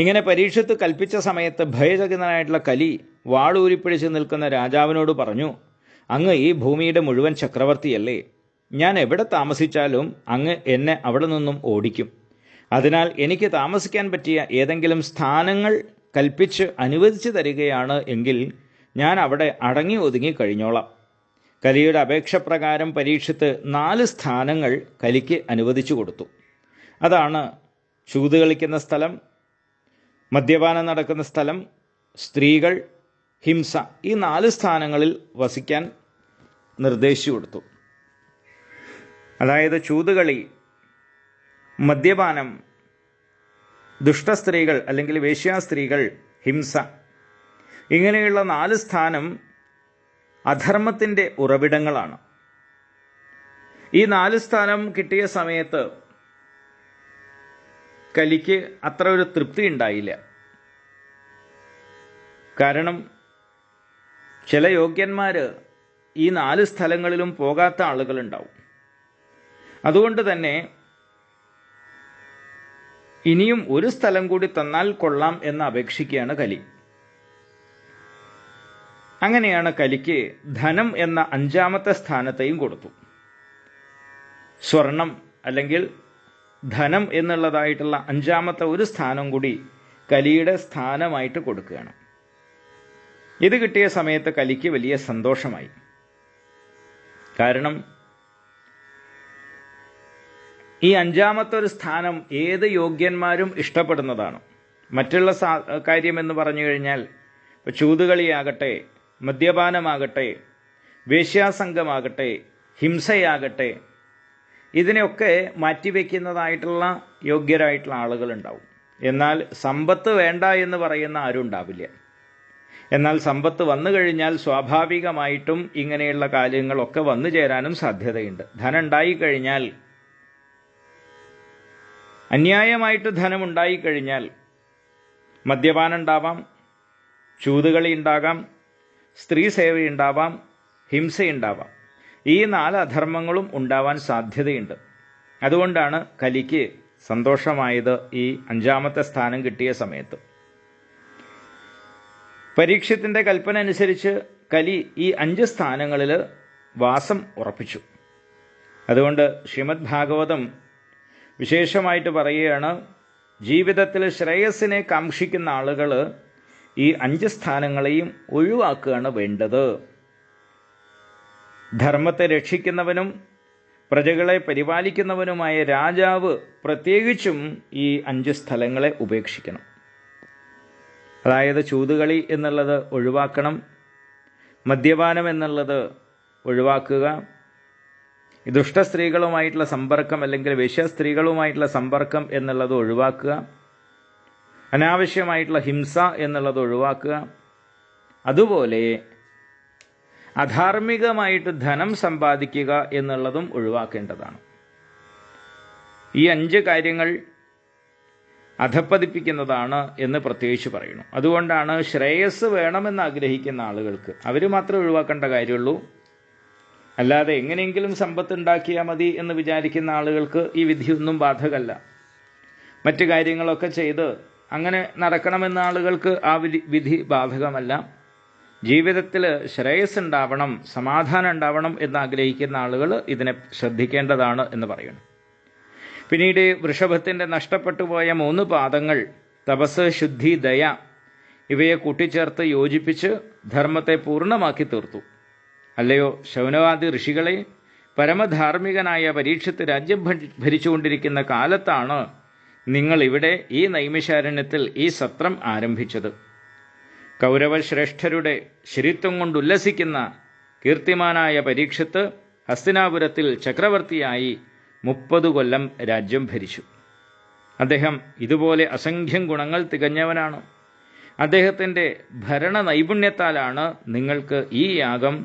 ഇങ്ങനെ പരീക്ഷത്ത് കൽപ്പിച്ച സമയത്ത് ഭയചകിതനായിട്ടുള്ള കലി വാളൂരിപ്പിടിച്ച് നിൽക്കുന്ന രാജാവിനോട് പറഞ്ഞു, അങ്ങ് ഈ ഭൂമിയുടെ മുഴുവൻ ചക്രവർത്തിയല്ലേ? ഞാൻ എവിടെ താമസിച്ചാലും അങ്ങ് എന്നെ അവിടെ നിന്നും ഓടിക്കും. അതിനാൽ എനിക്ക് താമസിക്കാൻ പറ്റിയ ഏതെങ്കിലും സ്ഥാനങ്ങൾ കൽപ്പിച്ച് അനുവദിച്ചു തരികയാണ് എങ്കിൽ ഞാൻ അവിടെ അടങ്ങി ഒതുങ്ങി കഴിഞ്ഞോളാം. കലിയുടെ അപേക്ഷപ്രകാരം പരീക്ഷത്ത് 4 സ്ഥാനങ്ങൾ കലിക്ക് അനുവദിച്ചു കൊടുത്തു. അതാണ് ചൂത് കളിക്കുന്ന സ്ഥലം, മദ്യപാനം നടക്കുന്ന സ്ഥലം, സ്ത്രീകൾ, ഹിംസ. ഈ 4 സ്ഥാനങ്ങളിൽ വസിക്കാൻ നിർദ്ദേശിച്ചു കൊടുത്തു. അതായത് ചൂതുകളി, മദ്യപാനം, ദുഷ്ടസ്ത്രീകൾ അല്ലെങ്കിൽ വേശ്യാസ്ത്രീകൾ, ഹിംസ, ഇങ്ങനെയുള്ള 4 സ്ഥാനം അധർമ്മത്തിൻ്റെ ഉറവിടങ്ങളാണ്. ഈ 4 സ്ഥാനം കിട്ടിയ സമയത്ത് കലിക്ക് അത്ര ഒരു തൃപ്തി ഉണ്ടായില്ല. കാരണം ചില യോഗ്യന്മാർ ഈ 4 സ്ഥലങ്ങളിലും പോകാത്ത ആളുകളുണ്ടാവും. അതുകൊണ്ട് തന്നെ ഇനിയും ഒരു സ്ഥലം കൂടി തന്നാൽ കൊള്ളാം എന്ന് അപേക്ഷിക്കുകയാണ് കലി. അങ്ങനെയാണ് കലിക്ക് ധനം എന്ന 5ാമത്തെ സ്ഥാനത്തെയും കൊടുത്തു. സ്വർണം അല്ലെങ്കിൽ ധനം എന്നുള്ളതായിട്ടുള്ള 5ാമത്തെ ഒരു സ്ഥാനം കൂടി കലിയുടെ സ്ഥാനമായിട്ട് കൊടുക്കുകയാണ്. ഇത് കിട്ടിയ സമയത്ത് കലിക്ക് വലിയ സന്തോഷമായി. കാരണം ഈ 5ാമത്തെ ഒരു സ്ഥാനം ഏത് യോഗ്യന്മാരും ഇഷ്ടപ്പെടുന്നതാണ്. മറ്റുള്ള കാര്യം എന്ന് പറഞ്ഞു കഴിഞ്ഞാൽ ചൂതുകളിയാകട്ടെ, മദ്യപാനമാകട്ടെ, വേശ്യാസംഗമാകട്ടെ, ഹിംസയാകട്ടെ, ഇതിനെയൊക്കെ മാറ്റിവെക്കുന്നതായിട്ടുള്ള യോഗ്യരായിട്ടുള്ള ആളുകളുണ്ടാവും. എന്നാൽ സമ്പത്ത് വേണ്ട എന്ന് പറയുന്ന ആരും ഉണ്ടാവില്ല. എന്നാൽ സമ്പത്ത് വന്നു കഴിഞ്ഞാൽ സ്വാഭാവികമായിട്ടും ഇങ്ങനെയുള്ള കാര്യങ്ങളൊക്കെ വന്നു ചേരാനും സാധ്യതയുണ്ട്. ധനം ഉണ്ടായിക്കഴിഞ്ഞാൽ, അന്യായമായിട്ട് ധനം ഉണ്ടായിക്കഴിഞ്ഞാൽ മദ്യപാനം ഉണ്ടാവാം, ചൂതുകളി ഉണ്ടാകാം, സ്ത്രീ സേവയുണ്ടാവാം, ഹിംസയുണ്ടാവാം. ഈ 4 അധർമ്മങ്ങളും ഉണ്ടാവാൻ സാധ്യതയുണ്ട്. അതുകൊണ്ടാണ് കലിക്ക് സന്തോഷമായത് ഈ 5ാമത്തെ സ്ഥാനം കിട്ടിയ സമയത്ത്. പരീക്ഷത്തിന്റെ കൽപ്പന അനുസരിച്ച് കലി ഈ 5 സ്ഥാനങ്ങളിൽ വാസം ഉറപ്പിച്ചു. അതുകൊണ്ട് ശ്രീമദ് ഭാഗവതം വിശേഷമായിട്ട് പറയുകയാണ്, ജീവിതത്തിൽ ശ്രേയസ്സിനെ കാക്ഷിക്കുന്ന ആളുകൾ ഈ 5 സ്ഥാനങ്ങളെയും ഒഴിവാക്കുകയാണ് വേണ്ടത്. ധർമ്മത്തെ രക്ഷിക്കുന്നവനും പ്രജകളെ പരിപാലിക്കുന്നവനുമായ രാജാവ് പ്രത്യേകിച്ചും ഈ 5 സ്ഥലങ്ങളെ ഉപേക്ഷിക്കണം. അതായത് ചൂതുകളി എന്നുള്ളത് ഒഴിവാക്കണം, മദ്യപാനം എന്നുള്ളത് ഒഴിവാക്കുക, ദുഷ്ടസ്ത്രീകളുമായിട്ടുള്ള സമ്പർക്കം അല്ലെങ്കിൽ വേശ്യാസ്ത്രീകളുമായിട്ടുള്ള സമ്പർക്കം എന്നുള്ളത് ഒഴിവാക്കുക, അനാവശ്യമായിട്ടുള്ള ഹിംസ എന്നുള്ളത് ഒഴിവാക്കുക, അതുപോലെ അധാർമികമായിട്ട് ധനം സമ്പാദിക്കുക എന്നുള്ളതും ഒഴിവാക്കേണ്ടതാണ്. ഈ 5 കാര്യങ്ങൾ അധപ്പതിപ്പിക്കുന്നതാണ് എന്ന് പ്രത്യേകിച്ച് പറയുന്നു. അതുകൊണ്ടാണ് ശ്രേയസ് വേണമെന്ന് ആഗ്രഹിക്കുന്ന ആളുകൾക്ക് അവർ മാത്രമേ ഒഴിവാക്കേണ്ട കാര്യമുള്ളൂ. അല്ലാതെ എങ്ങനെയെങ്കിലും സമ്പത്ത് ഉണ്ടാക്കിയാൽ മതി എന്ന് വിചാരിക്കുന്ന ആളുകൾക്ക് ഈ വിധിയൊന്നും ബാധകമല്ല. മറ്റു കാര്യങ്ങളൊക്കെ ചെയ്ത് അങ്ങനെ നടക്കണമെന്ന ആളുകൾക്ക് ആ വിധി ബാധകമല്ല. ജീവിതത്തിൽ ശ്രേയസ് ഉണ്ടാവണം, സമാധാനം ഉണ്ടാവണം എന്ന് ആഗ്രഹിക്കുന്ന ആളുകൾ ഇതിനെ ശ്രദ്ധിക്കേണ്ടതാണ് എന്ന് പറയുന്നു. പിന്നീട് വൃഷഭത്തിൻ്റെ നഷ്ടപ്പെട്ടു പോയ 3 പാദങ്ങൾ തപസ്, ശുദ്ധി, ദയ ഇവയെ കൂട്ടിച്ചേർത്ത് യോജിപ്പിച്ച് ധർമ്മത്തെ പൂർണ്ണമാക്കി തീർത്തു. അല്ലയോ ശൗനകാദി ഋഷികളെ, പരമധാർമ്മികനായ പരീക്ഷത്ത് രാജ്യം ഭരിച്ചുകൊണ്ടിരിക്കുന്ന കാലത്താണ് നിങ്ങൾ ഇവിടെ ഈ നൈമിഷാരണ്യത്തിൽ ഈ സത്രം ആരംഭിച്ചത്. കൗരവശ്രേഷ്ഠരുടെ ശരിത്വം കൊണ്ട് ഉല്ലസിക്കുന്ന കീർത്തിമാനായ പരീക്ഷത്ത് ഹസ്തിനാപുരത്തിൽ ചക്രവർത്തിയായി 30 കൊല്ലം രാജ്യം ഭരിച്ചു. അദ്ദേഹം ഇതുപോലെ അസംഖ്യം ഗുണങ്ങൾ തികഞ്ഞവനാണ്. അദ്ദേഹത്തിൻ്റെ ഭരണ നൈപുണ്യത്താലാണ് നിങ്ങൾക്ക് ഈ യാഗം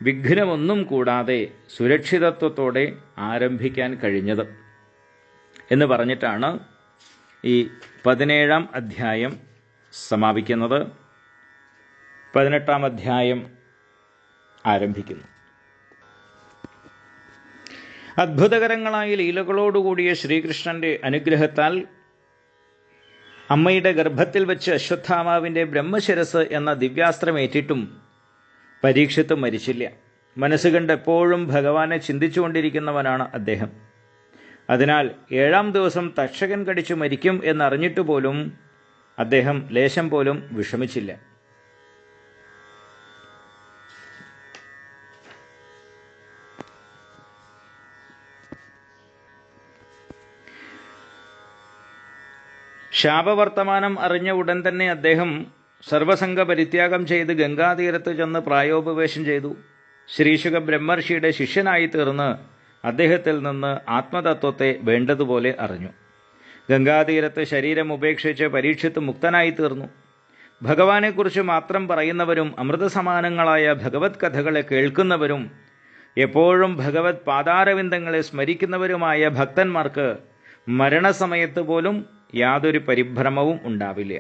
വിഘ്നമൊന്നും കൂടാതെ സുരക്ഷിതത്വത്തോടെ ആരംഭിക്കാൻ കഴിഞ്ഞത് എന്ന് പറഞ്ഞിട്ടാണ് ഈ 17-ാം അധ്യായം സമാപിക്കുന്നത്. 18-ാം അധ്യായം ആരംഭിക്കുന്നു. അത്ഭുതകരങ്ങളായ ലീലകളോടുകൂടിയ ശ്രീകൃഷ്ണന്റെ അനുഗ്രഹത്താൽ അമ്മയുടെ ഗർഭത്തിൽ വെച്ച് അശ്വത്ഥാമാവിൻ്റെ ബ്രഹ്മശിരസ് എന്ന ദിവ്യാസ്ത്രമേറ്റിട്ടും പരീക്ഷിത്ത് മരിച്ചില്ല. മനസ്സുകണ്ട് എപ്പോഴും ഭഗവാനെ ചിന്തിച്ചുകൊണ്ടിരിക്കുന്നവനാണ് അദ്ദേഹം. അതിനാൽ 7-ാം ദിവസം തക്ഷകൻ കടിച്ചു മരിക്കും എന്നറിഞ്ഞിട്ട് പോലും അദ്ദേഹം ലേശം പോലും വിഷമിച്ചില്ല. ശാപവർത്തമാനം അറിഞ്ഞ ഉടൻ തന്നെ അദ്ദേഹം സർവസംഘ പരിത്യാഗം ചെയ്ത് ഗംഗാതീരത്ത് ചെന്ന് പ്രായോപവേശം ചെയ്തു. ശ്രീശുക ബ്രഹ്മർഷിയുടെ ശിഷ്യനായി തീർന്ന് അദ്ദേഹത്തിൽ നിന്ന് ആത്മതത്വത്തെ വേണ്ടതുപോലെ അറിഞ്ഞു. ഗംഗാതീരത്ത് ശരീരം ഉപേക്ഷിച്ച് പരീക്ഷിത്ത് മുക്തനായി തീർന്നു. ഭഗവാനെക്കുറിച്ച് മാത്രം പറയുന്നവരും അമൃതസമാനങ്ങളായ ഭഗവത് കഥകളെ കേൾക്കുന്നവരും എപ്പോഴും ഭഗവത് പാതാരവിന്ദങ്ങളെ സ്മരിക്കുന്നവരുമായ ഭക്തന്മാർക്ക് മരണസമയത്ത് പോലും യാതൊരു പരിഭ്രമവും ഉണ്ടാവില്ല.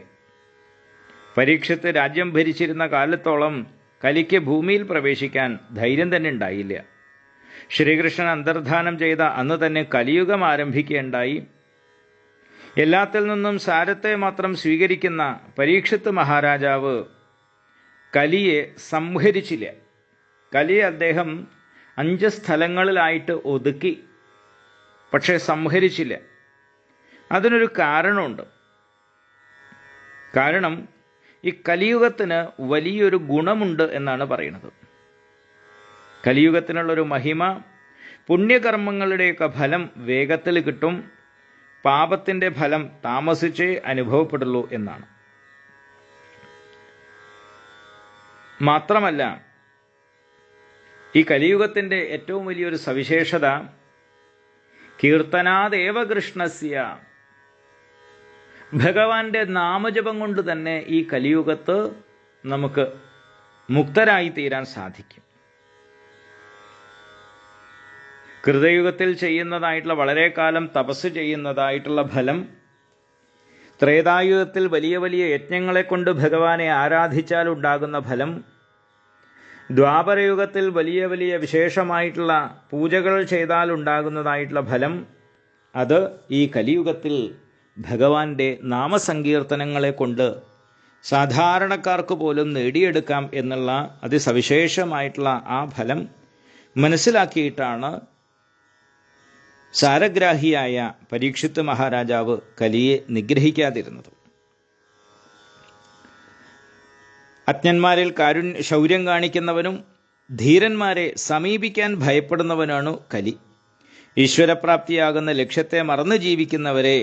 പരീക്ഷത്ത് രാജ്യം ഭരിച്ചിരുന്ന കാലത്തോളം കലിക്ക് ഭൂമിയിൽ പ്രവേശിക്കാൻ ധൈര്യം തന്നെ ഉണ്ടായില്ല. ശ്രീകൃഷ്ണൻ അന്തർധാനം ചെയ്ത അന്ന് തന്നെ കലിയുഗം ആരംഭിക്കുകയുണ്ടായി. എല്ലാത്തിൽ നിന്നും സാരത്തെ മാത്രം സ്വീകരിക്കുന്ന പരീക്ഷത്ത് മഹാരാജാവ് കലിയെ സംഹരിച്ചില്ല. കലിയെ അദ്ദേഹം 5 സ്ഥലങ്ങളിലായിട്ട് ഒതുക്കി, പക്ഷേ സംഹരിച്ചില്ല. അതിനൊരു കാരണമുണ്ട്. കാരണം ഈ കലിയുഗത്തിന് വലിയൊരു ഗുണമുണ്ട് എന്നാണ് പറയുന്നത്. കലിയുഗത്തിനുള്ളൊരു മഹിമ, പുണ്യകർമ്മങ്ങളുടെയൊക്കെ ഫലം വേഗത്തിൽ കിട്ടും, പാപത്തിൻ്റെ ഫലം താമസിച്ചേ അനുഭവപ്പെടുള്ളൂ എന്നാണ്. മാത്രമല്ല, ഈ കലിയുഗത്തിൻ്റെ ഏറ്റവും വലിയൊരു സവിശേഷത കീർത്തനാദേവ കൃഷ്ണസ്യ, ഭഗവാന്റെ നാമജപം കൊണ്ട് തന്നെ ഈ കലിയുഗത്ത് നമുക്ക് മുക്തരായി തീരാൻ സാധിക്കും. കൃതയുഗത്തിൽ ചെയ്യുന്നതായിട്ടുള്ള വളരെ കാലം തപസ് ചെയ്യുന്നതായിട്ടുള്ള ഫലം, ത്രേതായുഗത്തിൽ വലിയ വലിയ യജ്ഞങ്ങളെ കൊണ്ട് ഭഗവാനെ ആരാധിച്ചാൽ ഉണ്ടാകുന്ന ഫലം, ദ്വാപരയുഗത്തിൽ വലിയ വലിയ വിശേഷമായിട്ടുള്ള പൂജകൾ ചെയ്താൽ ഉണ്ടാകുന്നതായിട്ടുള്ള ഫലം, അത് ഈ കലിയുഗത്തിൽ ഭഗവാന്റെ നാമസങ്കീർത്തനങ്ങളെ കൊണ്ട് സാധാരണക്കാർക്ക് പോലും നേടിയെടുക്കാം എന്നുള്ള അതിസവിശേഷമായിട്ടുള്ള ആ ഫലം മനസ്സിലാക്കിയിട്ടാണ് സാരഗ്രാഹിയായ പരീക്ഷിത്ത് മഹാരാജാവ് കലിയെ നിഗ്രഹിക്കാതിരുന്നത്. അജ്ഞന്മാരിൽ ശൗര്യം കാണിക്കുന്നവനും ധീരന്മാരെ സമീപിക്കാൻ ഭയപ്പെടുന്നവനാണ് കലി. ഈശ്വരപ്രാപ്തിയാകുന്ന ലക്ഷ്യത്തെ മറന്നു ജീവിക്കുന്നവരെ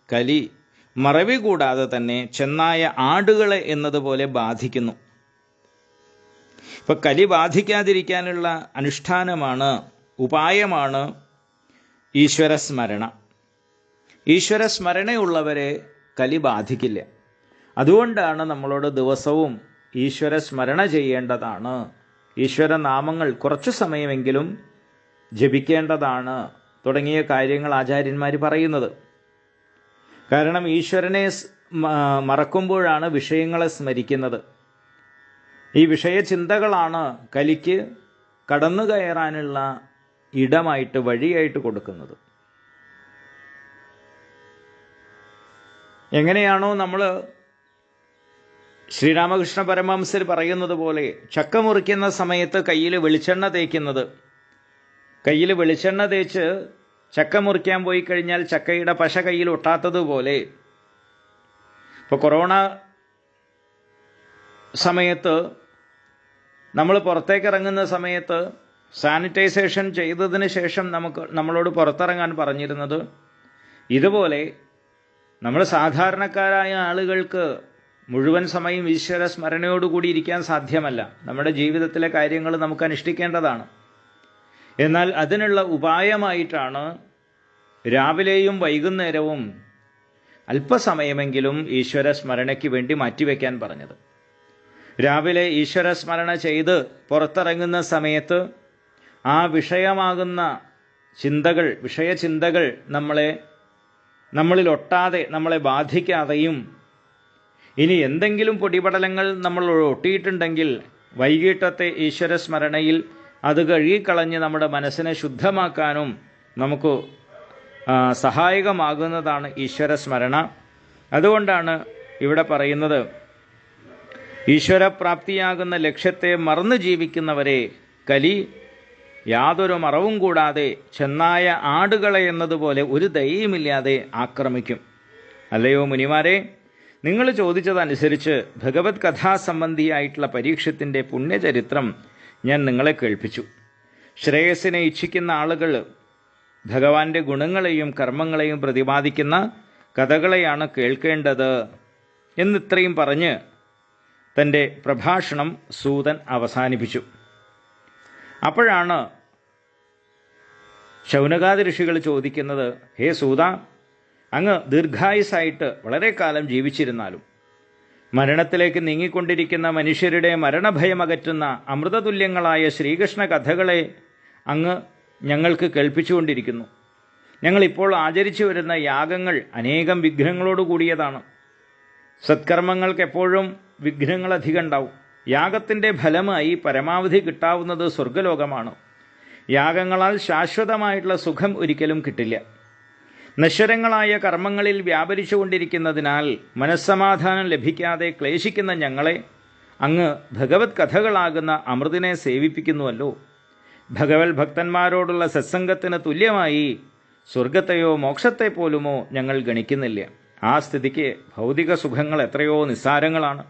കലി മറവി കൂടാതെ തന്നെ ചെന്നായ ആടുകളെ എന്നതുപോലെ ബാധിക്കുന്നു. ഇപ്പൊ കലി ബാധിക്കാതിരിക്കാനുള്ള അനുഷ്ഠാനമാണ്, ഉപായമാണ് ഈശ്വരസ്മരണ. ഈശ്വരസ്മരണയുള്ളവരെ കലി ബാധിക്കില്ല. അതുകൊണ്ടാണ് നമ്മളോട് ദിവസവും ഈശ്വരസ്മരണ ചെയ്യേണ്ടതാണ്, ഈശ്വരനാമങ്ങൾ കുറച്ചു സമയമെങ്കിലും ജപിക്കേണ്ടതാണ് തുടങ്ങിയ കാര്യങ്ങൾ ആചാര്യന്മാർ പറയുന്നത്. കാരണം ഈശ്വരനെ മറക്കുമ്പോഴാണ് വിഷയങ്ങളെ സ്മരിക്കുന്നത്. ഈ വിഷയചിന്തകളാണ് കലിക്ക് കടന്നു കയറാനുള്ള ഇടമായിട്ട്, വഴിയായിട്ട് കൊടുക്കുന്നത്. എങ്ങനെയാണോ നമ്മൾ ശ്രീരാമകൃഷ്ണ പരമഹംസർ പറയുന്നത് പോലെ ചക്ക മുറിക്കുന്ന സമയത്ത് കയ്യിൽ വെളിച്ചെണ്ണ തേക്കുന്നത്, കയ്യിൽ വെളിച്ചെണ്ണ തേച്ച് ചക്ക മുറിക്കാൻ പോയി കഴിഞ്ഞാൽ ചക്കയുടെ പശ കയ്യിൽ ഒട്ടാത്തതുപോലെ, ഇപ്പോൾ കൊറോണ സമയത്ത് നമ്മൾ പുറത്തേക്ക് ഇറങ്ങുന്ന സമയത്ത് സാനിറ്റൈസേഷൻ ചെയ്തതിന് ശേഷം നമ്മളോട് പുറത്തിറങ്ങാൻ പറഞ്ഞിരുന്നത്, ഇതുപോലെ നമ്മൾ സാധാരണക്കാരായ ആളുകൾക്ക് മുഴുവൻ സമയം ഈശ്വര സ്മരണയോടുകൂടി ഇരിക്കാൻ സാധ്യമല്ല. നമ്മുടെ ജീവിതത്തിലെ കാര്യങ്ങൾ നമുക്ക് അനുഷ്ഠിക്കേണ്ടതാണ്. എന്നാൽ അതിനുള്ള ഉപായമായിട്ടാണ് രാവിലെയും വൈകുന്നേരവും അല്പസമയമെങ്കിലും ഈശ്വര സ്മരണയ്ക്ക് വേണ്ടി മാറ്റിവെക്കാൻ പറഞ്ഞത്. രാവിലെ ഈശ്വര സ്മരണ ചെയ്ത് പുറത്തിറങ്ങുന്ന സമയത്ത് ആ വിഷയമാകുന്ന ചിന്തകൾ, വിഷയചിന്തകൾ നമ്മളിലൊട്ടാതെ, നമ്മളെ ബാധിക്കാതെയും, ഇനി എന്തെങ്കിലും പൊടിപടലങ്ങൾ നമ്മൾ ഒട്ടിയിട്ടുണ്ടെങ്കിൽ വൈകിട്ടത്തെ ഈശ്വര സ്മരണയിൽ അത് കഴുകിക്കളഞ്ഞ് നമ്മുടെ മനസ്സിനെ ശുദ്ധമാക്കാനും നമുക്ക് സഹായകമാകുന്നതാണ് ഈശ്വര സ്മരണ. അതുകൊണ്ടാണ് ഇവിടെ പറയുന്നത്, ഈശ്വരപ്രാപ്തിയാകുന്ന ലക്ഷ്യത്തെ മറന്നു ജീവിക്കുന്നവരെ കലി യാതൊരു മറവും കൂടാതെ ചെന്നായ ആടുകളെ എന്നതുപോലെ ഒരു ദയയുമില്ലാതെ ആക്രമിക്കും. അല്ലയോ മുനിമാരെ, നിങ്ങൾ ചോദിച്ചതനുസരിച്ച് ഭഗവത് കഥാസംബന്ധിയായിട്ടുള്ള പരീക്ഷത്തിൻ്റെ പുണ്യചരിത്രം ഞാൻ നിങ്ങളെ കേൾപ്പിച്ചു. ശ്രേയസ്സിനെ ഇച്ഛിക്കുന്ന ആളുകൾ ഭഗവാന്റെ ഗുണങ്ങളെയും കർമ്മങ്ങളെയും പ്രതിപാദിക്കുന്ന കഥകളെയാണ് കേൾക്കേണ്ടത് എന്നിത്രയും പറഞ്ഞ് തൻ്റെ പ്രഭാഷണം സൂതൻ അവസാനിപ്പിച്ചു. അപ്പോഴാണ് ശൗനകാദി ഋഷികൾ ചോദിക്കുന്നത്, ഹേ സൂത, അങ്ങ് ദീർഘായുസായിട്ട് വളരെ കാലം ജീവിച്ചിരുന്നാലും മരണത്തിലേക്ക് നീങ്ങിക്കൊണ്ടിരിക്കുന്ന മനുഷ്യരുടെ മരണഭയമകറ്റുന്ന അമൃതതുല്യങ്ങളായ ശ്രീകൃഷ്ണ കഥകളെ അങ്ങ് ഞങ്ങൾക്ക് കേൾപ്പിച്ചുകൊണ്ടിരിക്കുന്നു. ഞങ്ങളിപ്പോൾ ആചരിച്ചു വരുന്ന യാഗങ്ങൾ അനേകം വിഘ്നങ്ങളോട് കൂടിയതാണ്. സത്കർമ്മങ്ങൾക്ക് എപ്പോഴും വിഘ്നങ്ങൾ അധികം ഉണ്ടാവും. യാഗത്തിൻ്റെ ഫലമായി പരമാവധി കിട്ടാവുന്നത് സ്വർഗലോകമാണ്. യാഗങ്ങളാൽ ശാശ്വതമായിട്ടുള്ള സുഖം ഒരിക്കലും കിട്ടില്ല. നശ്വരങ്ങളായ കർമ്മങ്ങളിൽ വ്യാപരിച്ചുകൊണ്ടിരിക്കുന്നതിനാൽ മനസ്സമാധാനം ലഭിക്കാതെ ക്ലേശിക്കുന്ന ഞങ്ങളെ അങ്ങ് ഭഗവത് കഥകളാകുന്ന അമൃതിനെ സേവിപ്പിക്കുന്നുവല്ലോ. ഭഗവത് ഭക്തന്മാരോടുള്ള സത്സംഗത്തിന് തുല്യമായി സ്വർഗത്തെയോ മോക്ഷത്തെ പോലുമോ ഞങ്ങൾ ഗണിക്കുന്നില്ല. ആ സ്ഥിതിക്ക് ഭൗതിക സുഖങ്ങൾ എത്രയോ നിസ്സാരങ്ങളാണ്.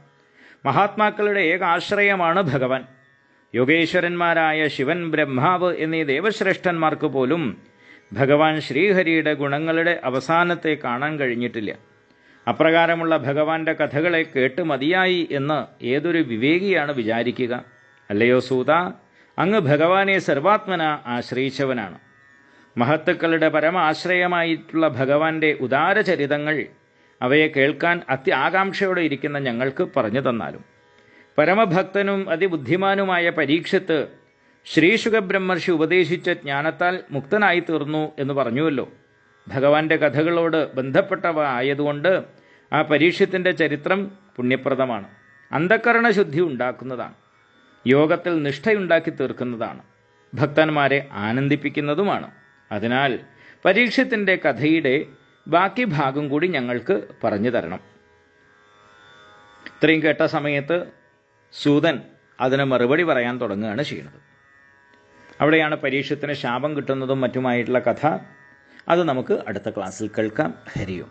മഹാത്മാക്കളുടെ ഏക ആശ്രയമാണ് ഭഗവാൻ. യോഗേശ്വരന്മാരായ ശിവൻ, ബ്രഹ്മാവ് എന്നീ ദേവശ്രേഷ്ഠന്മാർക്ക് പോലും ഭഗവാൻ ശ്രീഹരിയുടെ ഗുണങ്ങളുടെ അവസാനത്തെ കാണാൻ കഴിഞ്ഞിട്ടില്ല. അപ്രകാരമുള്ള ഭഗവാന്റെ കഥകളെ കേട്ട് മതിയായി എന്ന് ഏതൊരു വിവേകിയാണ് വിചാരിക്കുക? അല്ലയോ സൂത, അങ്ങ് ഭഗവാനെ സർവാത്മന ആശ്രയിച്ചവനാണ്. മഹത്തുക്കളുടെ പരമാശ്രയമായിട്ടുള്ള ഭഗവാന്റെ ഉദാരചരിതങ്ങൾ അവയെ കേൾക്കാൻ അത്യാകാംക്ഷയോടെ ഇരിക്കുന്ന ഞങ്ങൾക്ക് പറഞ്ഞു തന്നാലും. പരമഭക്തനും അതിബുദ്ധിമാനുമായ പരീക്ഷത്ത് ശ്രീശുഖബ്രഹ്മർഷി ഉപദേശിച്ച ജ്ഞാനത്താൽ മുക്തനായി തീർന്നു എന്ന് പറഞ്ഞുവല്ലോ. ഭഗവാന്റെ കഥകളോട് ബന്ധപ്പെട്ടവ ആയതുകൊണ്ട് ആ പരീക്ഷത്തിൻ്റെ ചരിത്രം പുണ്യപ്രദമാണ്. അന്ധക്കരണശുദ്ധി ഉണ്ടാക്കുന്നതാണ്. യോഗത്തിൽ നിഷ്ഠയുണ്ടാക്കി തീർക്കുന്നതാണ്. ഭക്തന്മാരെ ആനന്ദിപ്പിക്കുന്നതുമാണ്. അതിനാൽ പരീക്ഷത്തിൻ്റെ കഥയുടെ ബാക്കി ഭാഗം കൂടി ഞങ്ങൾക്ക് പറഞ്ഞു തരണം. ഇത്രയും കേട്ട സമയത്ത് സൂതൻ അതിന് മറുപടി പറയാൻ തുടങ്ങുകയാണ് ചെയ്യുന്നത്. അവിടെയാണ് പരീക്ഷത്തിന് ശാപം കിട്ടുന്നതും മറ്റുമായിട്ടുള്ള കഥ. അത് നമുക്ക് അടുത്ത ക്ലാസ്സിൽ കേൾക്കാം. ഹരിയോം.